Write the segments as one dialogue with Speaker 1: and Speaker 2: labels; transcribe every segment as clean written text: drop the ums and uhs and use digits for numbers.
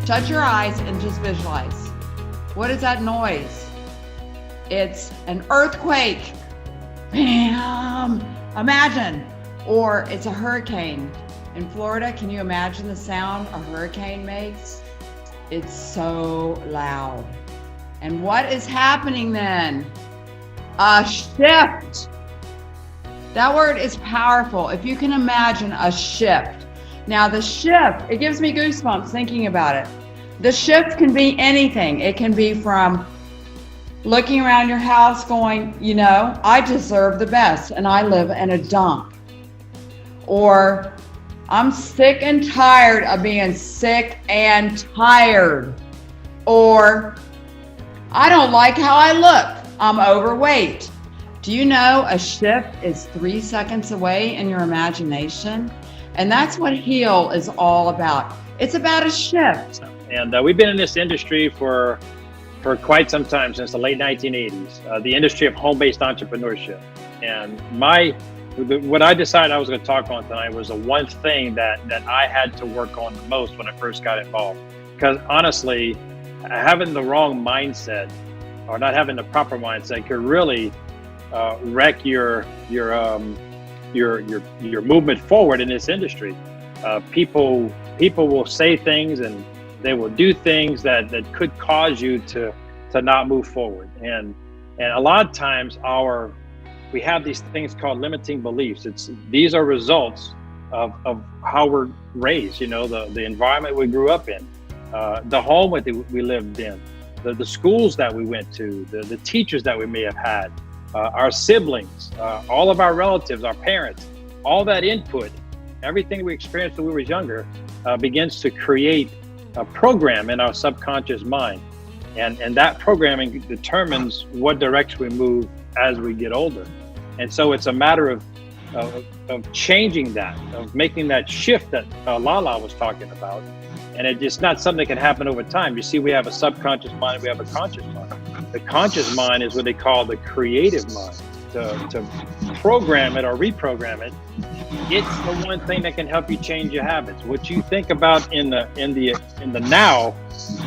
Speaker 1: Shut your eyes and just visualize. What is that noise? It's an earthquake. Bam! Imagine. Or it's a hurricane. In Florida, can you imagine the sound a hurricane makes? It's so loud. And what is happening then? A shift. That word is powerful. If you can imagine a shift. Now the shift, it gives me goosebumps thinking about it. The shift can be anything. It can be from looking around your house going, you know, I deserve the best and I live in a dump. Or I'm sick and tired of being sick and tired. Or I don't like how I look. I'm overweight. Do you know a shift is 3 seconds away in your imagination? And that's what HEAL is all about. It's about a shift.
Speaker 2: And we've been in this industry for quite some time, since the late 1980s, the industry of home-based entrepreneurship. And what I decided I was going to talk on tonight was the one thing that I had to work on the most when I first got involved. Because honestly, having the wrong mindset or not having the proper mindset could really wreck your movement forward in this industry. People will say things and they will do things that could cause you to not move forward. And a lot of times we have these things called limiting beliefs. These are results of how we're raised, you know, the environment we grew up in, the home that we lived in, the schools that we went to, the teachers that we may have had, our siblings, all of our relatives, our parents, all that input, everything we experienced when we were younger begins to create a program in our subconscious mind. And that programming determines what direction we move as we get older. And so it's a matter of changing that, of making that shift that Lala was talking about. And it's not something that can happen over time. You see, we have a subconscious mind and we have a conscious mind. The conscious mind is what they call the creative mind. To program it or reprogram it, it's the one thing that can help you change your habits. What you think about in the now,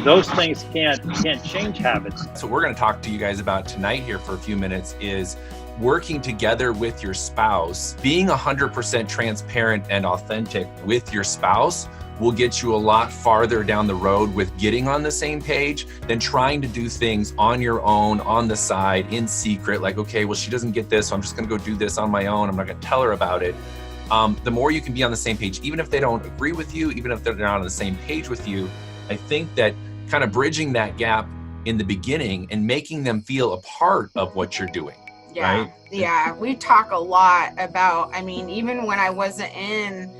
Speaker 2: those things can't change habits.
Speaker 3: So we're going to talk to you guys about tonight here for a few minutes is working together with your spouse. Being 100% transparent and authentic with your spouse will get you a lot farther down the road with getting on the same page than trying to do things on your own, on the side, in secret, like, okay, well, she doesn't get this, so I'm just gonna go do this on my own. I'm not gonna tell her about it. The more you can be on the same page, even if they don't agree with you, even if they're not on the same page with you, I think that kind of bridging that gap in the beginning and making them feel a part of what you're doing.
Speaker 4: Yeah,
Speaker 3: right?
Speaker 4: Yeah, we talk a lot about, I mean, even when I wasn't in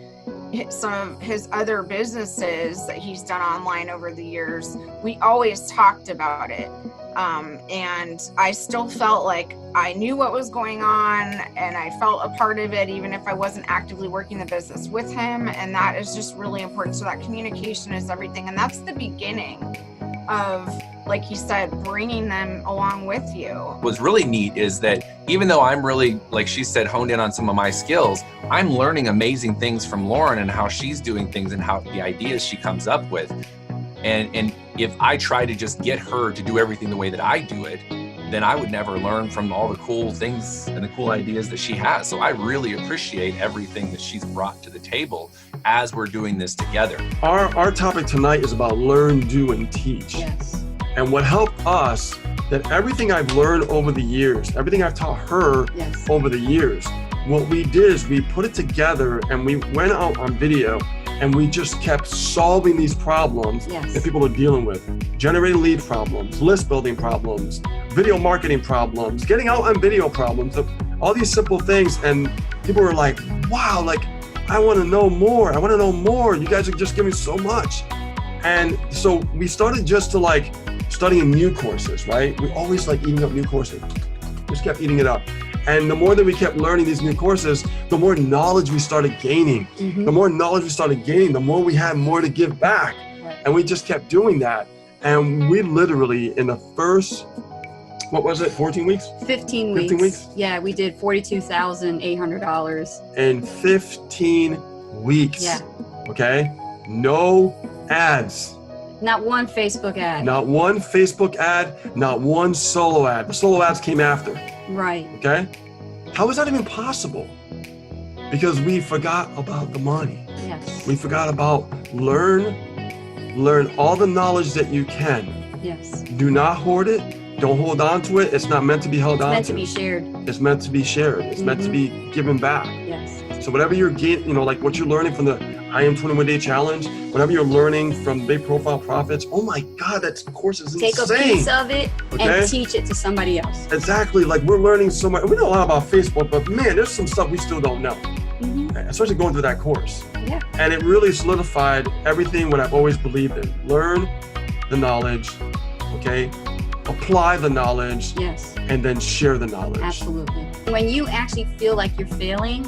Speaker 4: some of his other businesses that he's done online over the years, we always talked about it. And I still felt like I knew what was going on and I felt a part of it, even if I wasn't actively working the business with him. And that is just really important. So that communication is everything. And that's the beginning of, like you said, bringing them along with you.
Speaker 3: What's really neat is that even though I'm really, like she said, honed in on some of my skills, I'm learning amazing things from Lauren and how she's doing things and how the ideas she comes up with. And if I try to just get her to do everything the way that I do it, then I would never learn from all the cool things and the cool ideas that she has. So I really appreciate everything that she's brought to the table as we're doing this together.
Speaker 5: Our topic tonight is about learn, do, and teach.
Speaker 1: Yes.
Speaker 5: And what helped us, that everything I've learned over the years, everything I've taught her over the years, what we did is we put it together and we went out on video and we just kept solving these problems that people are dealing with. Generating lead problems, list building problems, video marketing problems, getting out on video problems, all these simple things. And people were like, wow, like, I want to know more. I want to know more. You guys are just giving so much. And so we started just to like studying new courses, right? We always like eating up new courses, just kept eating it up. And the more that we kept learning these new courses, the more knowledge we started gaining. The more knowledge we started gaining, the more we had more to give back. And we just kept doing that. And we literally, in the first, what was it, 14 weeks?
Speaker 6: 15 weeks.
Speaker 5: 15 weeks?
Speaker 6: Yeah, we did $42,800.
Speaker 5: In 15 weeks.
Speaker 6: Yeah.
Speaker 5: Okay? No ads.
Speaker 6: Not one Facebook ad.
Speaker 5: Not one Facebook ad, not one solo ad. The solo ads came after.
Speaker 6: Right.
Speaker 5: Okay? How is that even possible? Because we forgot about the money.
Speaker 6: Yes.
Speaker 5: We forgot about learn all the knowledge that you can.
Speaker 6: Yes.
Speaker 5: Do not hoard it. Don't hold on to it. It's not meant to be held on to.
Speaker 6: It's meant to be shared.
Speaker 5: It's meant to be shared. It's meant to be given back.
Speaker 6: Yes.
Speaker 5: So whatever you're getting, you know, like what you're learning from the I Am 21 Day Challenge, whatever you're learning from Big Profile Profits, oh my God, that course is insane.
Speaker 6: Take a piece of it and teach it to somebody else.
Speaker 5: Exactly. Like we're learning so much. We know a lot about Facebook, but man, there's some stuff we still don't know. Especially going through that course.
Speaker 6: Yeah.
Speaker 5: And it really solidified everything what I've always believed in. Learn the knowledge, okay? Apply the knowledge.
Speaker 6: Yes.
Speaker 5: And then share the knowledge.
Speaker 6: Absolutely. When you actually feel like you're failing,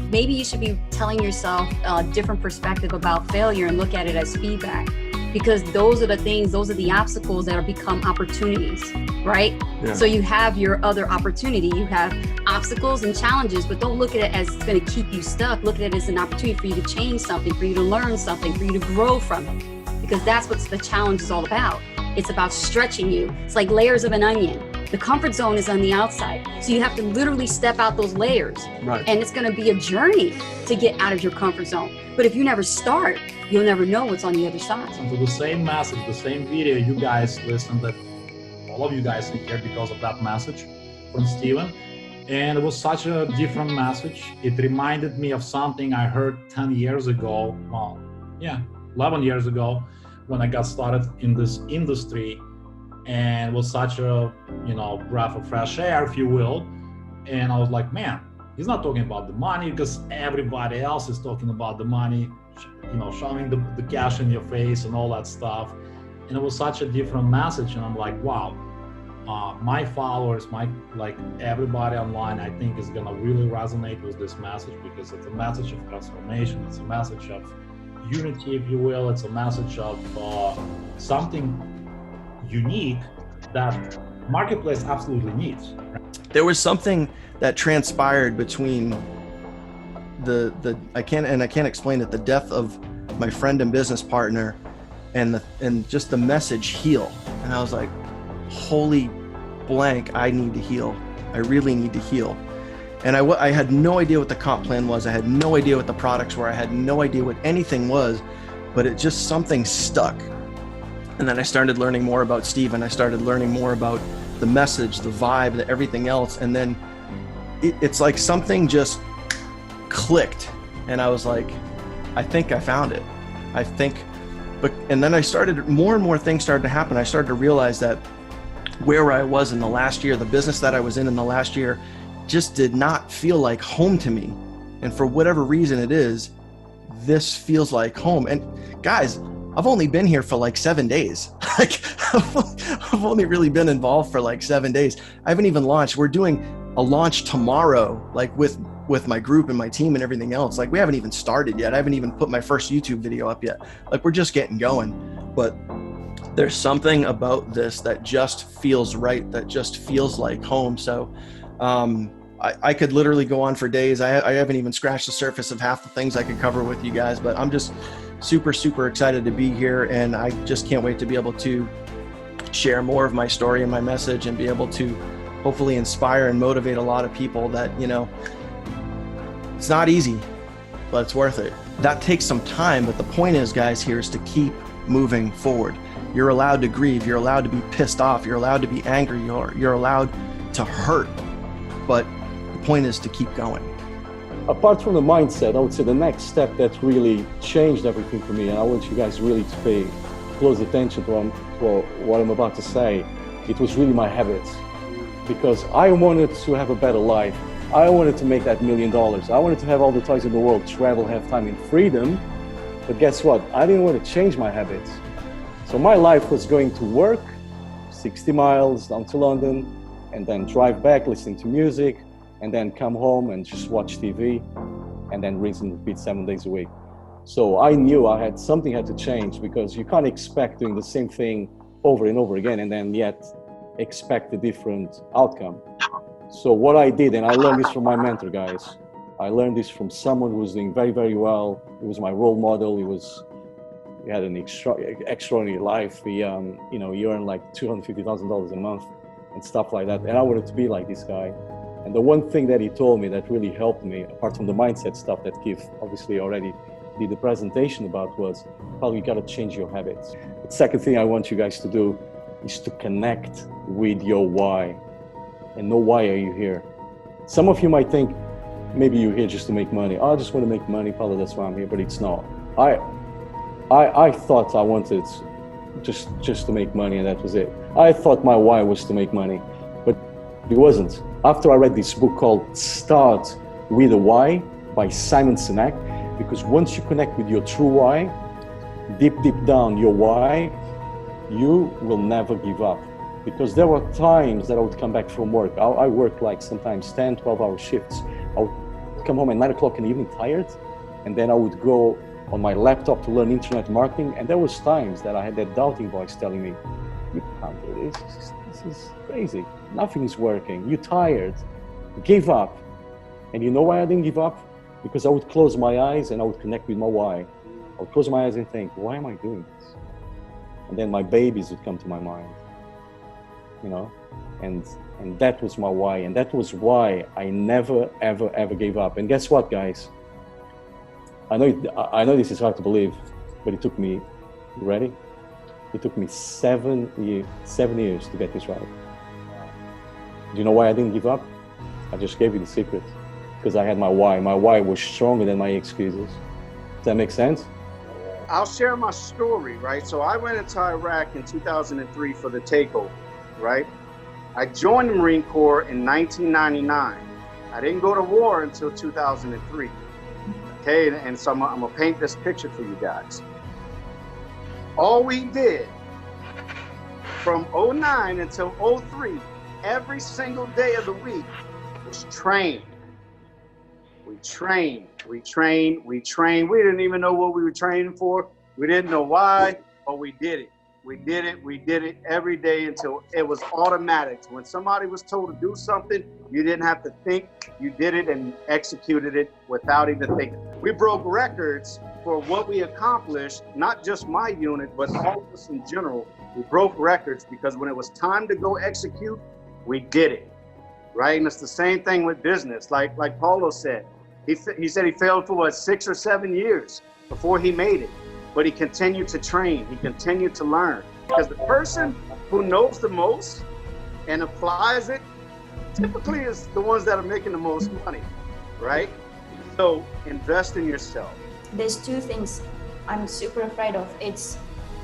Speaker 6: maybe you should be telling yourself a different perspective about failure and look at it as feedback. Because those are the things, those are the obstacles that have become opportunities, right? Yeah. So you have your other opportunity. You have obstacles and challenges, but don't look at it as it's going to keep you stuck. Look at it as an opportunity for you to change something, for you to learn something, for you to grow from it. Because that's what the challenge is all about. It's about stretching you. It's like layers of an onion. The comfort zone is on the outside. So you have to literally step out those layers.
Speaker 5: Right.
Speaker 6: And it's going to be a journey to get out of your comfort zone. But if you never start, you'll never know what's on the other side.
Speaker 7: So the same message, the same video, you guys listened, that all of you guys in here because of that message from Steven. And it was such a different message. It reminded me of something I heard 10 years ago. Well, yeah, 11 years ago when I got started in this industry. And it was such a, breath of fresh air, if you will. And I was like, man, he's not talking about the money because everybody else is talking about the money, showing the cash in your face and all that stuff. And it was such a different message. And I'm like, wow, my followers, everybody online, I think is gonna really resonate with this message because it's a message of transformation. It's a message of unity, if you will. It's a message of something unique that marketplace absolutely needs.
Speaker 8: There was something that transpired between I can't explain it, the death of my friend and business partner and just the message heal. And I was like, holy blank, I need to heal. I really need to heal. And I had no idea what the comp plan was. I had no idea what the products were. I had no idea what anything was, but it just something stuck. And then I started learning more about Steve, and I started learning more about the message, the vibe, everything else. And then it's like something just clicked. And I was like, I think I found it. And then I started, more and more things started to happen. I started to realize that where I was in the last year, the business that I was in the last year, just did not feel like home to me. And for whatever reason it is, this feels like home. And guys, I've only been here for like 7 days. I've only really been involved for like 7 days. I haven't even launched. We're doing a launch tomorrow, like with my group and my team and everything else. Like we haven't even started yet. I haven't even put my first YouTube video up yet. Like we're just getting going. But there's something about this that just feels right, that just feels like home. So I could literally go on for days. I haven't even scratched the surface of half the things I could cover with you guys, but I'm just super, super excited to be here. And I just can't wait to be able to share more of my story and my message and be able to hopefully inspire and motivate a lot of people that, it's not easy, but it's worth it. That takes some time, but the point is, guys, here is to keep moving forward. You're allowed to grieve. You're allowed to be pissed off. You're allowed to be angry. You're allowed to hurt, but the point is to keep going.
Speaker 9: Apart from the mindset, I would say the next step that really changed everything for me, and I want you guys really to pay close attention to what I'm about to say, it was really my habits. Because I wanted to have a better life. I wanted to make that $1 million. I wanted to have all the toys in the world, travel, have time in freedom. But guess what? I didn't want to change my habits. So my life was going to work, 60 miles down to London, and then drive back, listening to music, and then come home and just watch TV, and then rinse and repeat 7 days a week. So I knew something had to change, because you can't expect doing the same thing over and over again and then yet expect a different outcome. So what I did, and I learned this from my mentor, guys. I learned this from someone who was doing very, very well. He was my role model. He was he had an extraordinary life. He, you know, he earned like $250,000 a month and stuff like that. And I wanted to be like this guy. And the one thing that he told me that really helped me, apart from the mindset stuff that Keith obviously already did the presentation about, was probably you got to change your habits. The second thing I want you guys to do is to connect with your why and know why are you here. Some of you might think maybe you're here just to make money. Oh, I just want to make money, probably that's why I'm here, but it's not. I thought I wanted just to make money and that was it. I thought my why was to make money, but it wasn't. After I read this book called Start With a Why by Simon Sinek, because once you connect with your true why, deep down your why, you will never give up. Because there were times that I would come back from work. I worked like sometimes 10, 12-hour shifts. I would come home at 9 o'clock in the evening tired, and then I would go on my laptop to learn internet marketing. And there was times that I had that doubting voice telling me, you can't do this, this is crazy. Nothing is working, you're tired, give up. And you know why I didn't give up? Because I would close my eyes and I would connect with my why. I would close my eyes and think, why am I doing this? And then my babies would come to my mind, you know? And that was my why. And that was why I never, ever gave up. And guess what, guys? I know this is hard to believe, but it took me, you ready? It took me 7 years to get this right. Do you know why I didn't give up? I just gave you the secret. Because I had my why. My why was stronger than my excuses. Does that make sense?
Speaker 10: I'll share my story, right? So I went into Iraq in 2003 for the takeover, right? I joined the Marine Corps in 1999. I didn't go to war until 2003. Okay, and so I'm gonna paint this picture for you guys. All we did from 09 until 03, every single day of the week was train. We trained. We didn't even know what we were training for. We didn't know why, but we did it. We did it every day until it was automatic. When somebody was told to do something, you didn't have to think. You did it and executed it without even thinking. We broke records for what we accomplished, not just my unit, but all of us in general. We broke records because when it was time to go execute, we did it, right? And it's the same thing with business. Like Paulo said, he said he failed for what, 6 or 7 years before he made it. But he continued to train, he continued to learn. Because the person who knows the most and applies it typically is the ones that are making the most money, right? So invest in yourself.
Speaker 6: There's two things I'm super afraid of. It's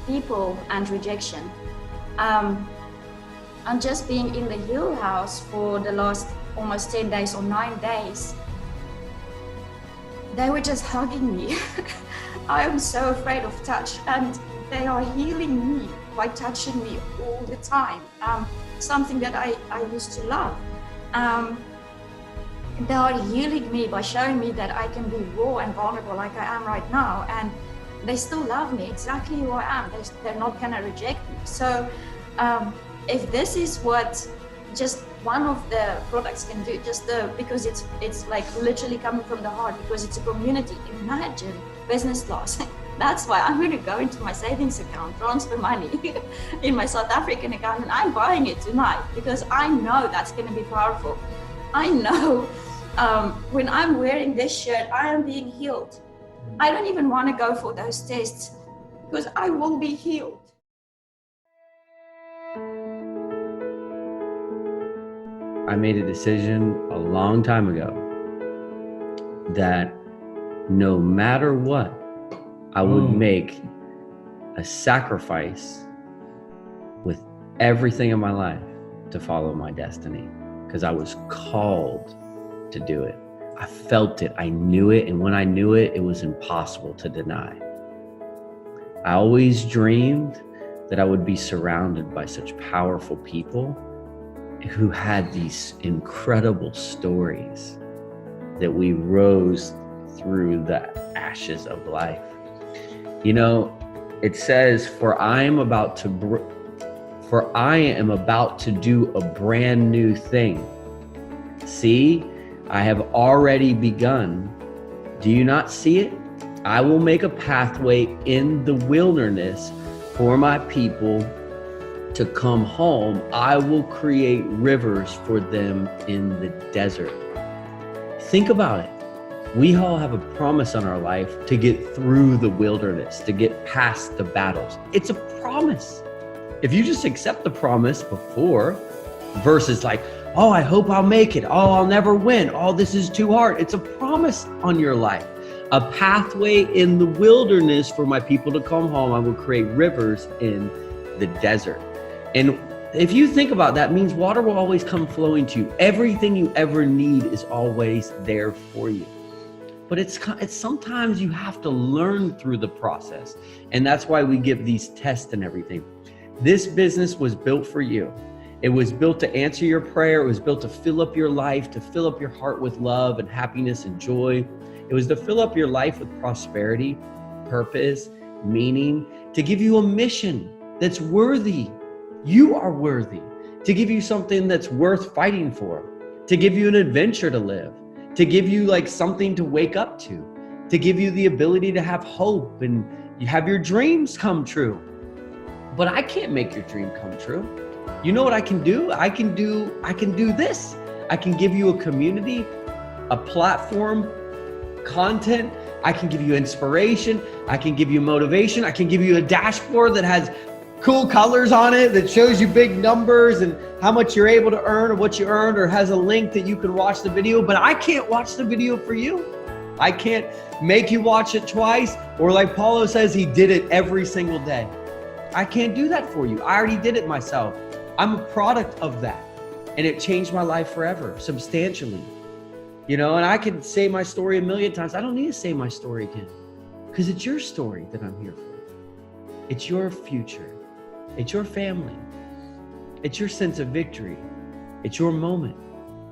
Speaker 6: people and rejection. I'm just being in the Hill House for the last almost 10 days or 9 days. They were just hugging me. I am so afraid of touch, and they are healing me by touching me all the time. Something that I used to love. They are healing me by showing me that I can be raw and vulnerable like I am right now, and they still love me exactly who I am. They're not gonna reject me. So if this is what just one of the products can do, because it's like literally coming from the heart, because it's a community. Imagine business class. That's why I'm going to go into my savings account, transfer money in my South African account, and I'm buying it tonight because I know that's going to be powerful. I know when I'm wearing this shirt, I am being healed. I don't even want to go for those tests because I will be healed.
Speaker 11: I made a decision a long time ago that no matter what, I would make a sacrifice with everything in my life to follow my destiny, because I was called to do it. I felt it, I knew it, and when I knew it, it was impossible to deny. I always dreamed that I would be surrounded by such powerful people who had these incredible stories that we rose through the ashes of life. You know, it says, for I am about to do a brand new thing. See, I have already begun. Do you not see it? I will make a pathway in the wilderness for my people to come home. I will create rivers for them in the desert. Think about it. We all have a promise on our life to get through the wilderness, to get past the battles. It's a promise. If you just accept the promise before versus like, oh, I hope I'll make it. Oh, I'll never win. Oh, this is too hard. It's a promise on your life. A pathway in the wilderness for my people to come home. I will create rivers in the desert. And if you think about that, means water will always come flowing to you. Everything you ever need is always there for you. But it's sometimes you have to learn through the process. And that's why we give these tests and everything. This business was built for you. It was built to answer your prayer. It was built to fill up your life, to fill up your heart with love and happiness and joy. It was to fill up your life with prosperity, purpose, meaning, to give you a mission that's worthy. You are worthy. To give you something that's worth fighting for, to give you an adventure to live, to give you like something to wake up to give you the ability to have hope and you have your dreams come true. But I can't make your dream come true. You know what I can do? I can do this. I can give you a community, a platform, content. I can give you inspiration. I can give you motivation. I can give you a dashboard that has cool colors on it that shows you big numbers and how much you're able to earn or what you earned, or has a link that you can watch the video. But I can't watch the video for you. I can't make you watch it twice, or like Paulo says, he did it every single day. I can't do that for you. I already did it myself. I'm a product of that. And it changed my life forever, substantially. You know, and I could say my story a million times. I don't need to say my story again, because it's your story that I'm here for. It's your future. It's your family. It's your sense of victory. It's your moment.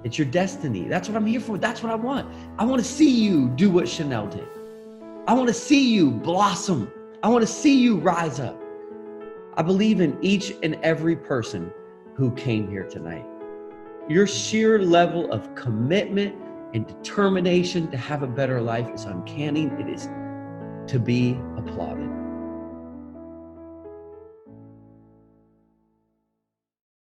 Speaker 11: It's your destiny. That's what I'm here for. That's what I want. I want to see you do what Chanel did. I want to see you blossom. I want to see you rise up. I believe in each and every person who came here tonight. Your sheer level of commitment and determination to have a better life is uncanny. It is to be applauded.